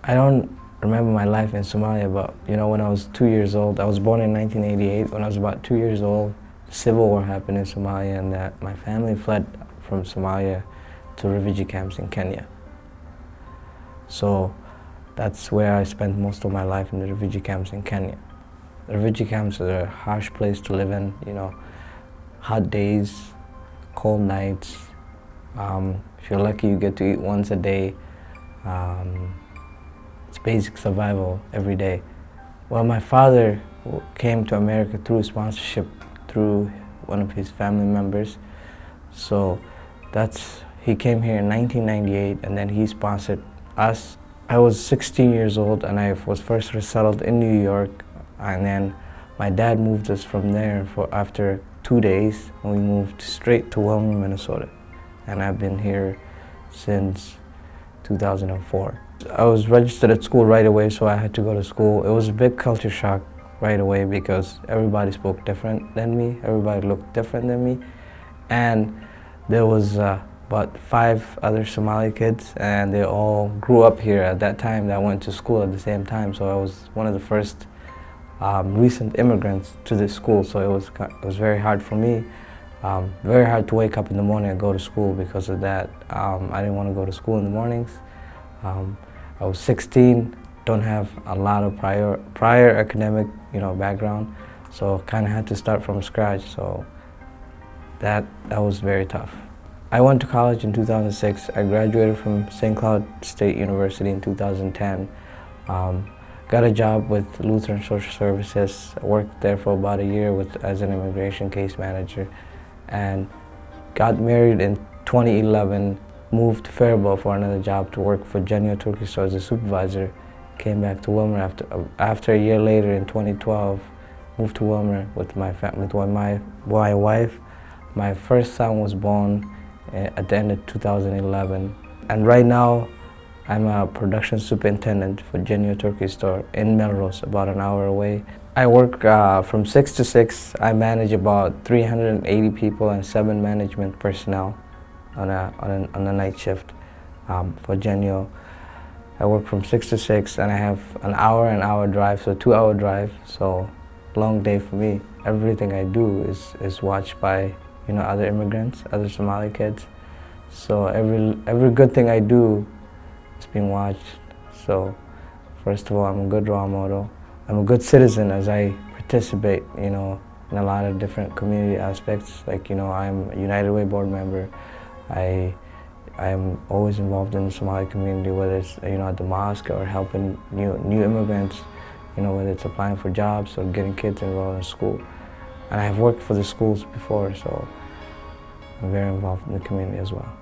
I don't remember my life in Somalia, but when I was 2 years old, I was born in 1988. When I was about 2 years old, the civil war happened in Somalia, and that my family fled from Somalia to refugee camps in Kenya. So that's where I spent most of my life, in the refugee camps in Kenya. The refugee camps are a harsh place to live in, hot days, cold nights. If you're lucky, you get to eat once a day. It's basic survival every day. Well, my father came to America through sponsorship through one of his family members. So he came here in 1998, and then he sponsored us. I was 16 years old, and I was first resettled in New York, and then my dad moved us from there after 2 days, and we moved straight to Wilmer, Minnesota. And I've been here since 2004. I was registered at school right away, so I had to go to school. It was a big culture shock right away because everybody spoke different than me, everybody looked different than me, and there was about 5 other Somali kids, and they all grew up here at that time that went to school at the same time, so I was one of the first recent immigrants to this school, so it was very hard for me. Very hard to wake up in the morning and go to school because of that. I didn't want to go to school in the mornings. I was 16, don't have a lot of prior academic background, so kind of had to start from scratch. So that was very tough. I went to college in 2006. I graduated from St. Cloud State University in 2010. Got a job with Lutheran Social Services. I worked there for about a year as an immigration case manager, and got married in 2011, moved to Faribault for another job to work for Genio Turkey Store as a supervisor. Came back to Wilmer after a year later in 2012, moved to Wilmer with my wife. My first son was born at the end of 2011, and right now I'm a production superintendent for Genio Turkey Store in Melrose, about an hour away. I work from 6 to 6. I manage about 380 people and 7 management personnel on a night shift for Genio. I work from 6 to 6, and I have an hour drive, so 2-hour drive, so long day for me. Everything I do is watched by other immigrants, other Somali kids. So every good thing I do is being watched. So first of all, I'm a good role model. I'm a good citizen as I participate, in a lot of different community aspects. Like, I'm a United Way board member. I'm always involved in the Somali community, whether it's at the mosque or helping new immigrants, whether it's applying for jobs or getting kids enrolled in school. And I have worked for the schools before, so I'm very involved in the community as well.